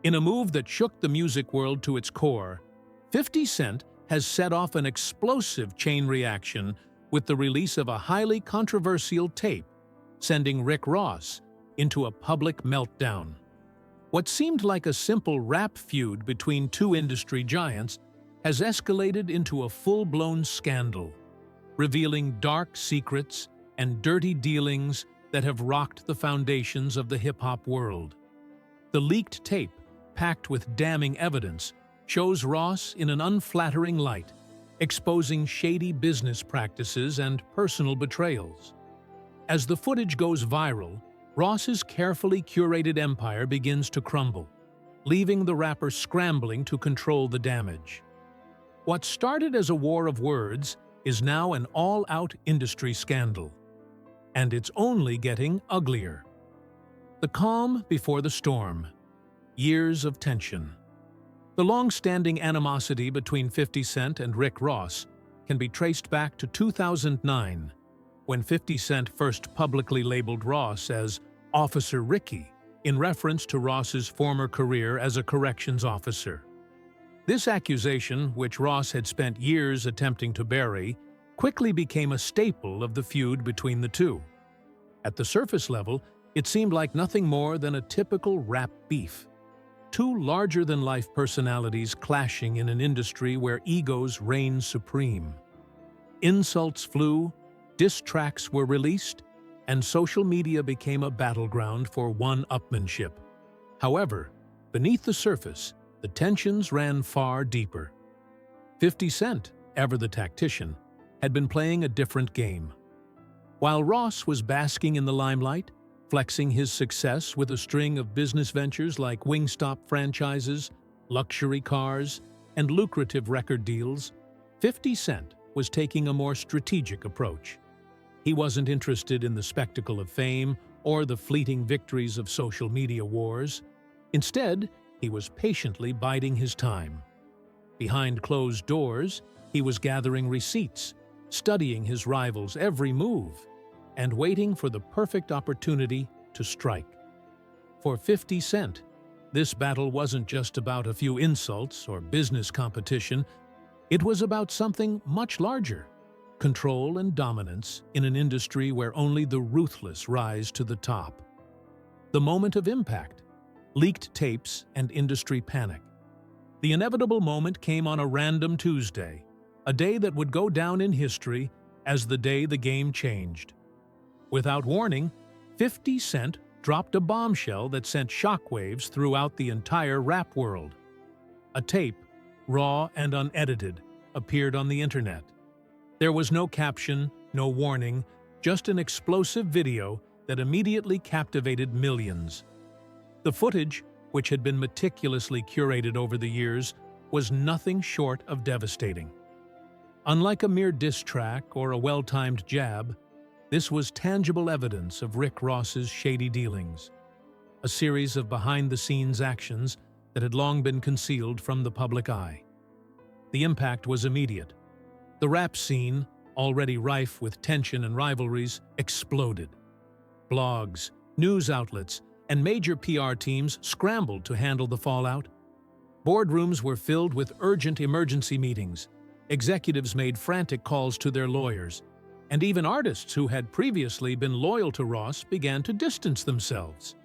In a move that shook the music world to its core, 50 Cent has set off an explosive chain reaction with the release of a highly controversial tape, sending Rick Ross into a public meltdown. What seemed like a simple rap feud between two industry giants has escalated into a full-blown scandal, revealing dark secrets and dirty dealings that have rocked the foundations of the hip-hop world. The leaked tape, packed with damning evidence, shows Ross in an unflattering light, exposing shady business practices and personal betrayals. As the footage goes viral, Ross's carefully curated empire begins to crumble, leaving the rapper scrambling to control the damage. What started as a war of words is now an all-out industry scandal, and it's only getting uglier. The calm before the storm. Years of tension. The long-standing animosity between 50 Cent and Rick Ross can be traced back to 2009, when 50 Cent first publicly labeled Ross as Officer Ricky, in reference to Ross's former career as a corrections officer. This accusation, which Ross had spent years attempting to bury, quickly became a staple of the feud between the two. At the surface level, it seemed like nothing more than a typical rap beef. Two larger-than-life personalities clashing in an industry where egos reign supreme. Insults flew, diss tracks were released, and social media became a battleground for one-upmanship. However, beneath the surface, the tensions ran far deeper. 50 Cent, ever the tactician, had been playing a different game. While Ross was basking in the limelight, flexing his success with a string of business ventures like Wingstop franchises, luxury cars, and lucrative record deals, 50 Cent was taking a more strategic approach. He wasn't interested in the spectacle of fame or the fleeting victories of social media wars. Instead, he was patiently biding his time. Behind closed doors, he was gathering receipts, studying his rivals' every move, and waiting for the perfect opportunity to strike. For 50 Cent, this battle wasn't just about a few insults or business competition, it was about something much larger: control and dominance in an industry where only the ruthless rise to the top. The moment of impact, leaked tapes and industry panic. The inevitable moment came on a random Tuesday, a day that would go down in history as the day the game changed. Without warning, 50 Cent dropped a bombshell that sent shockwaves throughout the entire rap world. A tape, raw and unedited, appeared on the internet. There was no caption, no warning, just an explosive video that immediately captivated millions. The footage, which had been meticulously curated over the years, was nothing short of devastating. Unlike a mere diss track or a well-timed jab, this was tangible evidence of Rick Ross's shady dealings, a series of behind-the-scenes actions that had long been concealed from the public eye. The impact was immediate. The rap scene, already rife with tension and rivalries, exploded. Blogs, news outlets, and major PR teams scrambled to handle the fallout. Boardrooms were filled with urgent emergency meetings. Executives made frantic calls to their lawyers, and even artists who had previously been loyal to Ross began to distance themselves.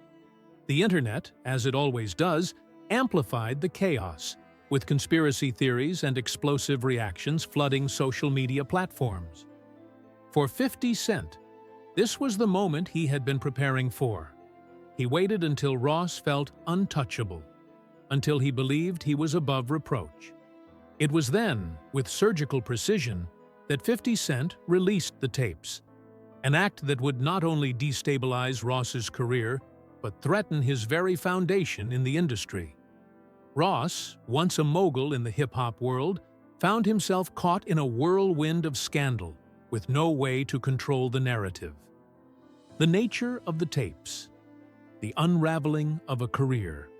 The internet, as it always does, amplified the chaos, with conspiracy theories and explosive reactions flooding social media platforms. For 50 Cent, this was the moment he had been preparing for. He waited until Ross felt untouchable, until he believed he was above reproach. It was then, with surgical precision, that 50 Cent released the tapes, an act that would not only destabilize Ross's career, but threaten his very foundation in the industry. Ross, once a mogul in the hip-hop world, found himself caught in a whirlwind of scandal, with no way to control the narrative. The nature of the tapes. The unraveling of a career.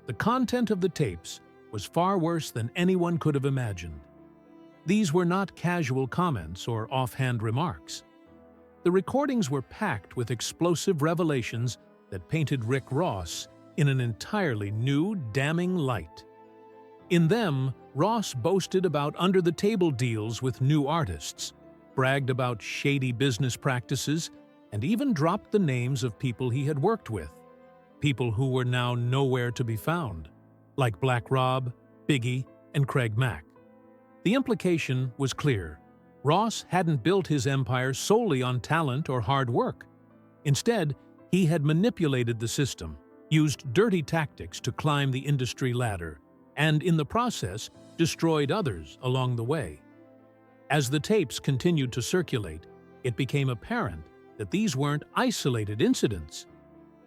The content of the tapes was far worse than anyone could have imagined. These were not casual comments or offhand remarks. The recordings were packed with explosive revelations that painted Rick Ross in an entirely new, damning light. In them, Ross boasted about under-the-table deals with new artists, bragged about shady business practices, and even dropped the names of people he had worked with, people who were now nowhere to be found, like Black Rob, Biggie, and Craig Mack. The implication was clear. Ross hadn't built his empire solely on talent or hard work. Instead, he had manipulated the system, used dirty tactics to climb the industry ladder, and in the process, destroyed others along the way. As the tapes continued to circulate, it became apparent that these weren't isolated incidents.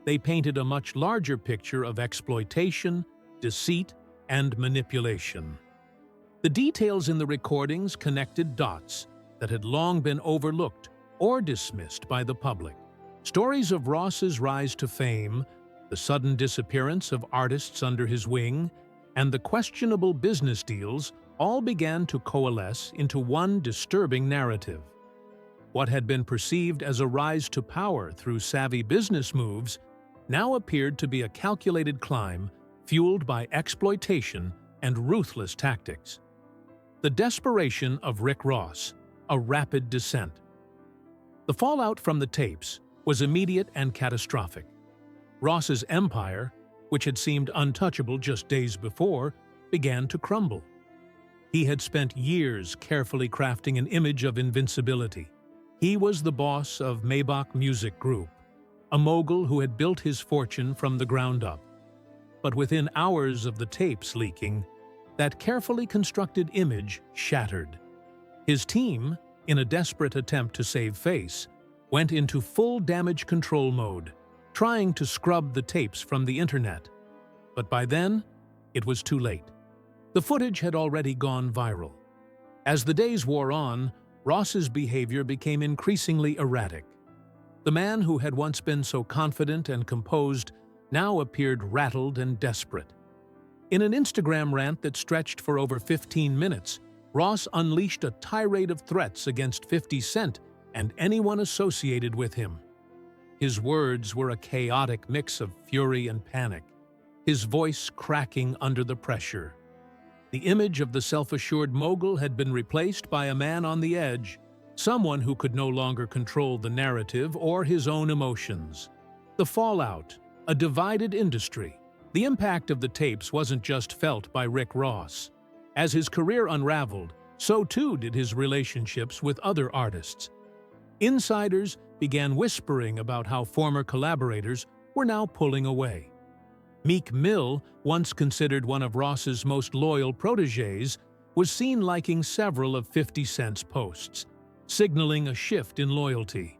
They painted a much larger picture of exploitation, deceit, and manipulation. The details in the recordings connected dots that had long been overlooked or dismissed by the public. Stories of Ross's rise to fame, the sudden disappearance of artists under his wing, and the questionable business deals all began to coalesce into one disturbing narrative. What had been perceived as a rise to power through savvy business moves now appeared to be a calculated climb fueled by exploitation and ruthless tactics. The desperation of Rick Ross, a rapid descent. The fallout from the tapes was immediate and catastrophic. Ross's empire, which had seemed untouchable just days before, began to crumble. He had spent years carefully crafting an image of invincibility. He was the boss of Maybach Music Group, a mogul who had built his fortune from the ground up. But within hours of the tapes leaking, that carefully constructed image shattered. His team, in a desperate attempt to save face, went into full damage control mode, trying to scrub the tapes from the internet. But by then, it was too late. The footage had already gone viral. As the days wore on, Ross's behavior became increasingly erratic. The man who had once been so confident and composed now appeared rattled and desperate. In an Instagram rant that stretched for over 15 minutes, Ross unleashed a tirade of threats against 50 Cent and anyone associated with him. His words were a chaotic mix of fury and panic, his voice cracking under the pressure. The image of the self-assured mogul had been replaced by a man on the edge, someone who could no longer control the narrative or his own emotions. The fallout, a divided industry. The impact of the tapes wasn't just felt by Rick Ross. As his career unraveled, so too did his relationships with other artists. Insiders began whispering about how former collaborators were now pulling away. Meek Mill, once considered one of Ross's most loyal protégés, was seen liking several of 50 Cent's posts, signaling a shift in loyalty.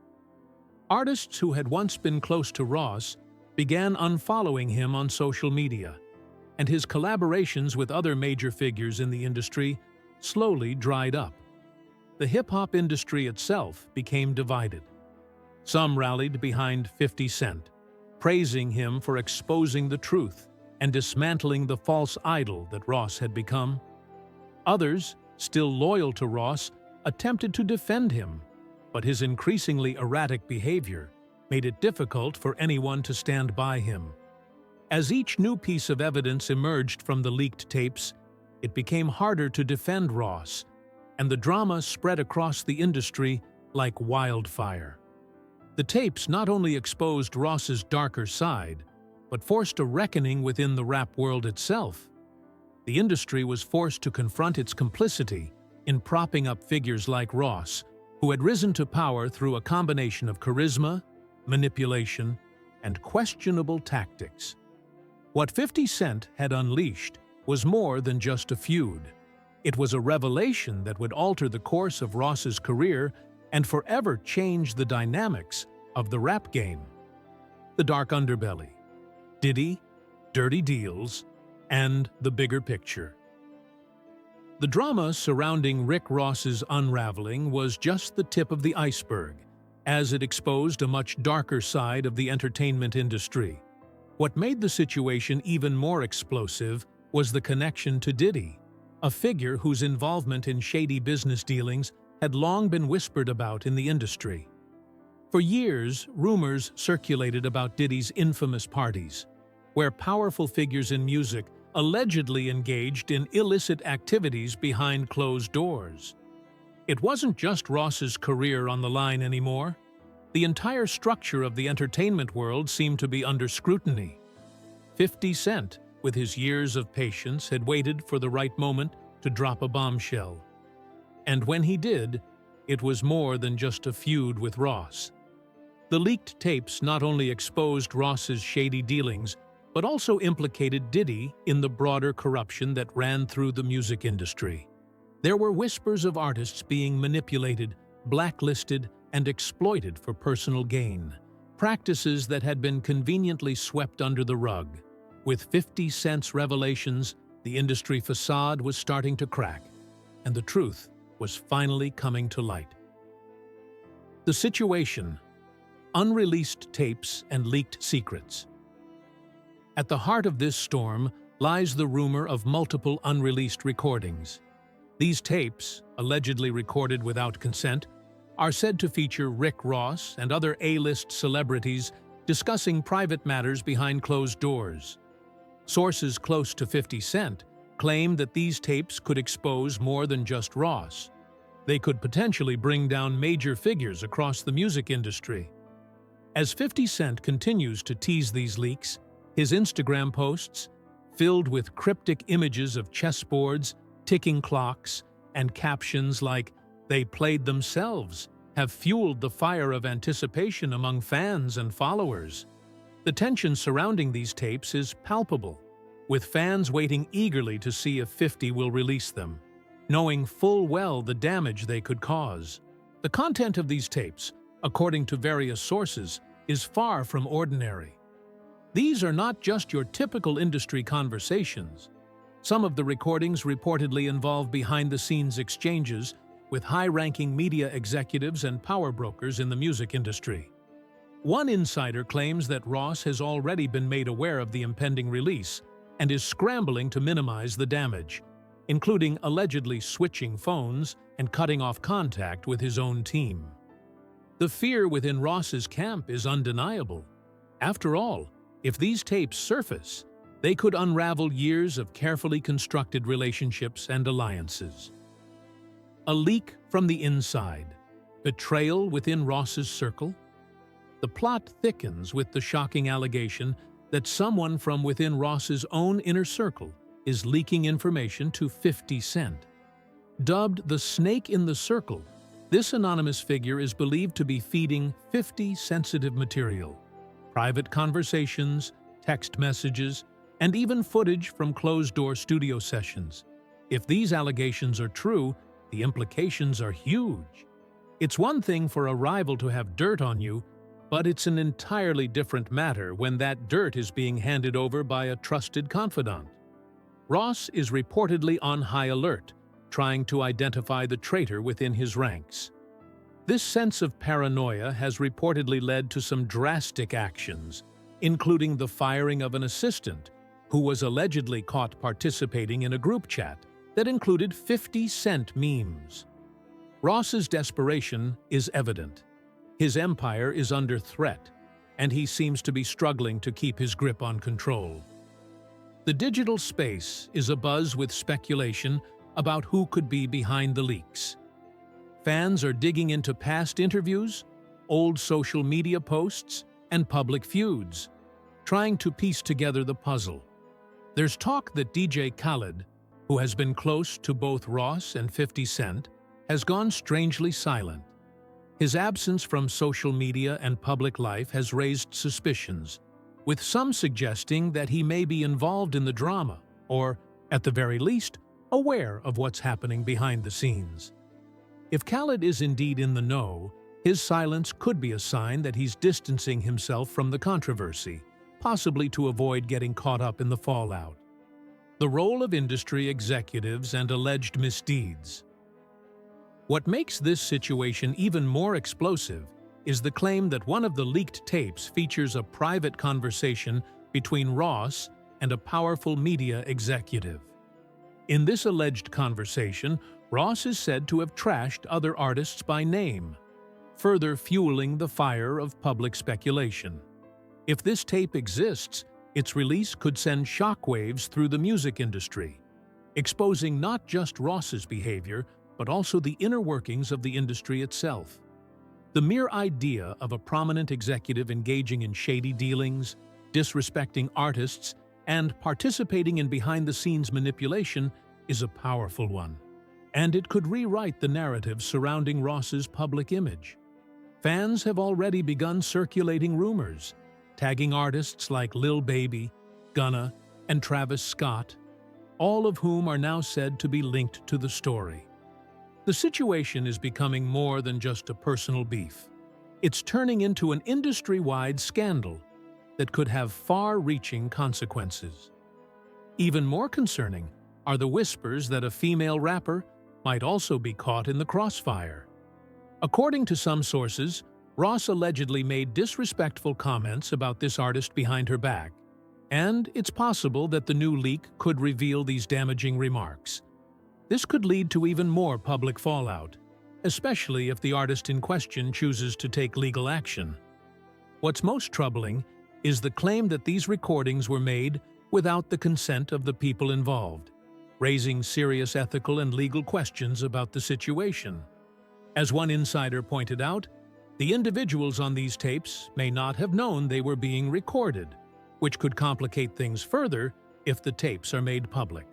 Artists who had once been close to Ross began unfollowing him on social media, and his collaborations with other major figures in the industry slowly dried up. The hip-hop industry itself became divided. Some rallied behind 50 Cent, praising him for exposing the truth and dismantling the false idol that Ross had become. Others, still loyal to Ross, attempted to defend him, but his increasingly erratic behavior made it difficult for anyone to stand by him. As each new piece of evidence emerged from the leaked tapes, it became harder to defend Ross, and the drama spread across the industry like wildfire. The tapes not only exposed Ross's darker side, but forced a reckoning within the rap world itself. The industry was forced to confront its complicity in propping up figures like Ross, who had risen to power through a combination of charisma, manipulation, and questionable tactics. What 50 Cent had unleashed was more than just a feud. It was a revelation that would alter the course of Ross's career and forever change the dynamics of the rap game. The dark underbelly, Diddy, dirty deals, and the bigger picture. The drama surrounding Rick Ross's unraveling was just the tip of the iceberg, as it exposed a much darker side of the entertainment industry. What made the situation even more explosive was the connection to Diddy, a figure whose involvement in shady business dealings had long been whispered about in the industry. For years, rumors circulated about Diddy's infamous parties, where powerful figures in music allegedly engaged in illicit activities behind closed doors. It wasn't just Ross's career on the line anymore. The entire structure of the entertainment world seemed to be under scrutiny. 50 Cent, with his years of patience, had waited for the right moment to drop a bombshell. And when he did, it was more than just a feud with Ross. The leaked tapes not only exposed Ross's shady dealings, but also implicated Diddy in the broader corruption that ran through the music industry. There were whispers of artists being manipulated, blacklisted, and exploited for personal gain, practices that had been conveniently swept under the rug. With 50 Cent's revelations, the industry facade was starting to crack, and the truth was finally coming to light. The situation: unreleased tapes and leaked secrets. At the heart of this storm lies the rumor of multiple unreleased recordings. These tapes, allegedly recorded without consent, are said to feature Rick Ross and other A-list celebrities discussing private matters behind closed doors. Sources close to 50 Cent claim that these tapes could expose more than just Ross. They could potentially bring down major figures across the music industry. As 50 Cent continues to tease these leaks, his Instagram posts, filled with cryptic images of chessboards, ticking clocks, and captions like "they played themselves," have fueled the fire of anticipation among fans and followers. The tension surrounding these tapes is palpable, with fans waiting eagerly to see if 50 will release them, knowing full well the damage they could cause. The content of these tapes, according to various sources, is far from ordinary. These are not just your typical industry conversations. Some of the recordings reportedly involve behind-the-scenes exchanges with high-ranking media executives and power brokers in the music industry. One insider claims that Ross has already been made aware of the impending release and is scrambling to minimize the damage, including allegedly switching phones and cutting off contact with his own team. The fear within Ross's camp is undeniable. After all, if these tapes surface, they could unravel years of carefully constructed relationships and alliances. A leak from the inside. Betrayal within Ross's circle? The plot thickens with the shocking allegation that someone from within Ross's own inner circle is leaking information to 50 Cent. Dubbed the Snake in the Circle, this anonymous figure is believed to be feeding 50 sensitive material, private conversations, text messages, and even footage from closed-door studio sessions. If these allegations are true, the implications are huge. It's one thing for a rival to have dirt on you, but it's an entirely different matter when that dirt is being handed over by a trusted confidant. Ross is reportedly on high alert, trying to identify the traitor within his ranks. This sense of paranoia has reportedly led to some drastic actions, including the firing of an assistant who was allegedly caught participating in a group chat that included 50 Cent memes. Ross's desperation is evident. His empire is under threat, and he seems to be struggling to keep his grip on control. The digital space is abuzz with speculation about who could be behind the leaks. Fans are digging into past interviews, old social media posts, and public feuds, trying to piece together the puzzle. There's talk that DJ Khaled, who has been close to both Ross and 50 Cent, has gone strangely silent. His absence from social media and public life has raised suspicions, with some suggesting that he may be involved in the drama, or, at the very least, aware of what's happening behind the scenes. If Khaled is indeed in the know, his silence could be a sign that he's distancing himself from the controversy, possibly to avoid getting caught up in the fallout. The role of industry executives and alleged misdeeds. What makes this situation even more explosive is the claim that one of the leaked tapes features a private conversation between Ross and a powerful media executive. In this alleged conversation, Ross is said to have trashed other artists by name, further fueling the fire of public speculation. If this tape exists, Its release could send shockwaves through the music industry, exposing not just Ross's behavior, but also the inner workings of the industry itself. The mere idea of a prominent executive engaging in shady dealings, disrespecting artists, and participating in behind-the-scenes manipulation is a powerful one, and it could rewrite the narrative surrounding Ross's public image. Fans have already begun circulating rumors, tagging artists like Lil Baby, Gunna, and Travis Scott, all of whom are now said to be linked to the story. The situation is becoming more than just a personal beef. It's turning into an industry-wide scandal that could have far-reaching consequences. Even more concerning are the whispers that a female rapper might also be caught in the crossfire. According to some sources, Ross allegedly made disrespectful comments about this artist behind her back, and it's possible that the new leak could reveal these damaging remarks. This could lead to even more public fallout, especially if the artist in question chooses to take legal action. What's most troubling is the claim that these recordings were made without the consent of the people involved, raising serious ethical and legal questions about the situation. As one insider pointed out, the individuals on these tapes may not have known they were being recorded, which could complicate things further if the tapes are made public.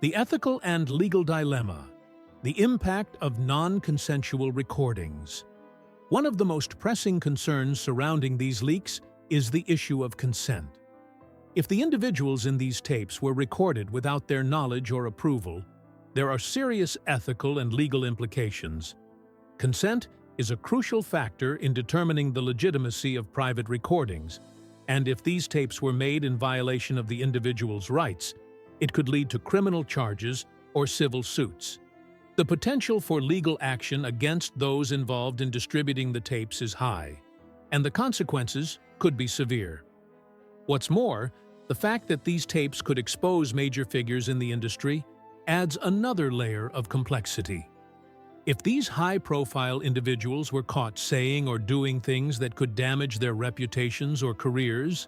The ethical and legal dilemma, the impact of non-consensual recordings. One of the most pressing concerns surrounding these leaks is the issue of consent. If the individuals in these tapes were recorded without their knowledge or approval, there are serious ethical and legal implications. Consent is a crucial factor in determining the legitimacy of private recordings, and if these tapes were made in violation of the individual's rights, it could lead to criminal charges or civil suits. The potential for legal action against those involved in distributing the tapes is high, and the consequences could be severe. What's more, the fact that these tapes could expose major figures in the industry adds another layer of complexity. If these high-profile individuals were caught saying or doing things that could damage their reputations or careers,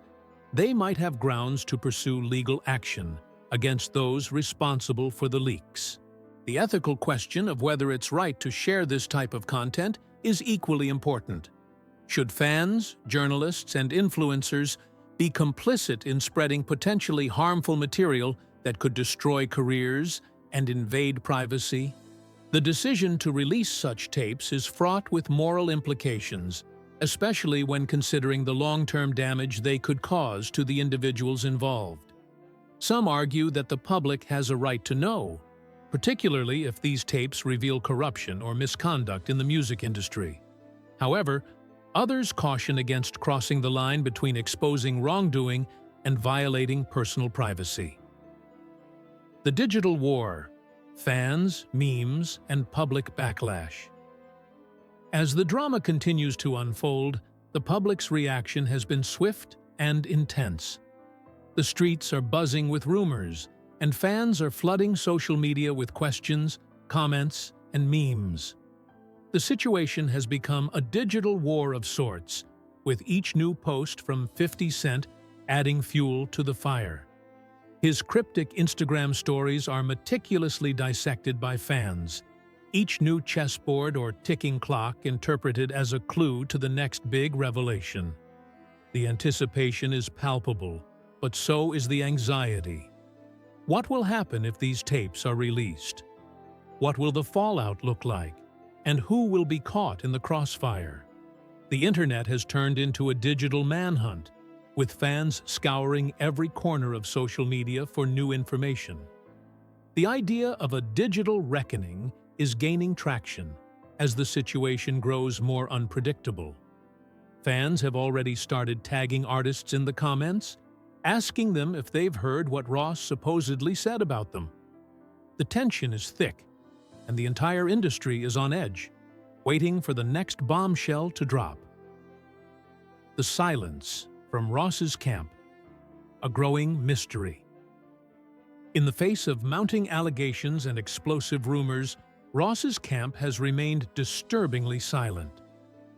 they might have grounds to pursue legal action against those responsible for the leaks. The ethical question of whether it's right to share this type of content is equally important. Should fans, journalists, and influencers be complicit in spreading potentially harmful material that could destroy careers and invade privacy? The decision to release such tapes is fraught with moral implications, especially when considering the long-term damage they could cause to the individuals involved. Some argue that the public has a right to know, particularly if these tapes reveal corruption or misconduct in the music industry. However, others caution against crossing the line between exposing wrongdoing and violating personal privacy. The digital war: fans, memes, and public backlash. As the drama continues to unfold, the public's reaction has been swift and intense. The streets are buzzing with rumors, and fans are flooding social media with questions, comments, and memes. The situation has become a digital war of sorts, with each new post from 50 Cent adding fuel to the fire. His cryptic Instagram stories are meticulously dissected by fans, each new chessboard or ticking clock interpreted as a clue to the next big revelation. The anticipation is palpable, but so is the anxiety. What will happen if these tapes are released? What will the fallout look like? And who will be caught in the crossfire? The internet has turned into a digital manhunt, with fans scouring every corner of social media for new information. The idea of a digital reckoning is gaining traction as the situation grows more unpredictable. Fans have already started tagging artists in the comments, asking them if they've heard what Ross supposedly said about them. The tension is thick, and the entire industry is on edge, waiting for the next bombshell to drop. The silence from Ross's camp, a growing mystery. In the face of mounting allegations and explosive rumors, Ross's camp has remained disturbingly silent.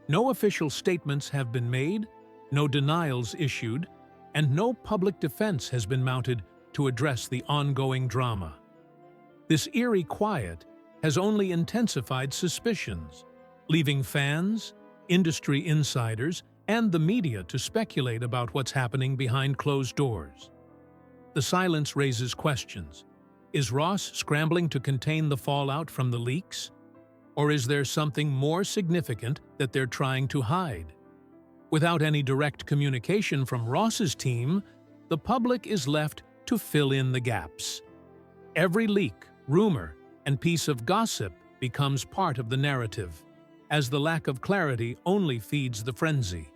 No official statements have been made, no denials issued, and no public defense has been mounted to address the ongoing drama. This eerie quiet has only intensified suspicions, leaving fans, industry insiders, and the media to speculate about what's happening behind closed doors. The silence raises questions. Is Ross scrambling to contain the fallout from the leaks? Or is there something more significant that they're trying to hide? Without any direct communication from Ross's team, the public is left to fill in the gaps. Every leak, rumor, and piece of gossip becomes part of the narrative, as the lack of clarity only feeds the frenzy.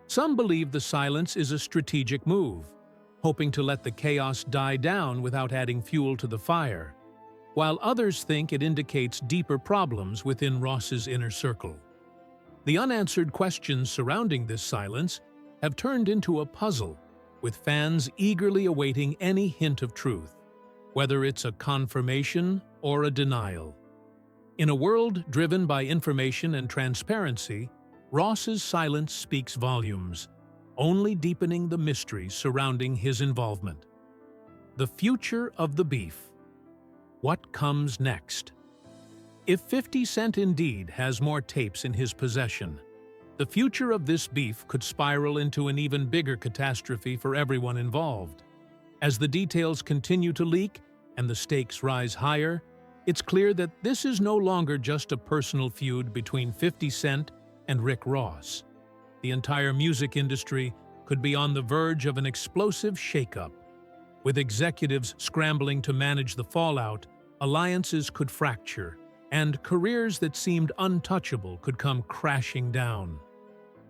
Some believe the silence is a strategic move, hoping to let the chaos die down without adding fuel to the fire, while others think it indicates deeper problems within Ross's inner circle. The unanswered questions surrounding this silence have turned into a puzzle, with fans eagerly awaiting any hint of truth, whether it's a confirmation or a denial. In a world driven by information and transparency, Ross's silence speaks volumes, only deepening the mystery surrounding his involvement. The future of the beef. What comes next? If 50 Cent indeed has more tapes in his possession, the future of this beef could spiral into an even bigger catastrophe for everyone involved. As the details continue to leak and the stakes rise higher, it's clear that this is no longer just a personal feud between 50 Cent and Rick Ross. The entire music industry could be on the verge of an explosive shakeup. With executives scrambling to manage the fallout, alliances could fracture, and careers that seemed untouchable could come crashing down.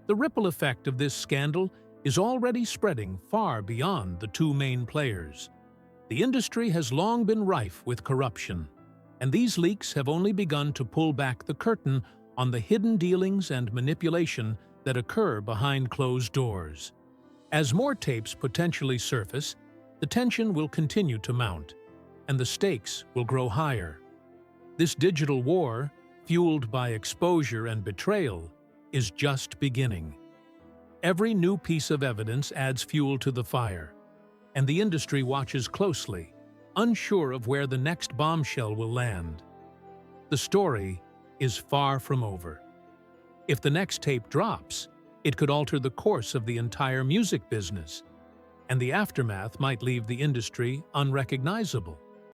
The ripple effect of this scandal is already spreading far beyond the two main players. The industry has long been rife with corruption, and these leaks have only begun to pull back the curtain on the hidden dealings and manipulation that occur behind closed doors. As more tapes potentially surface, the tension will continue to mount, and the stakes will grow higher. This digital war, fueled by exposure and betrayal, is just beginning. Every new piece of evidence adds fuel to the fire, and the industry watches closely, unsure of where the next bombshell will land. The story is far from over. If the next tape drops, it could alter the course of the entire music business, and the aftermath might leave the industry unrecognizable.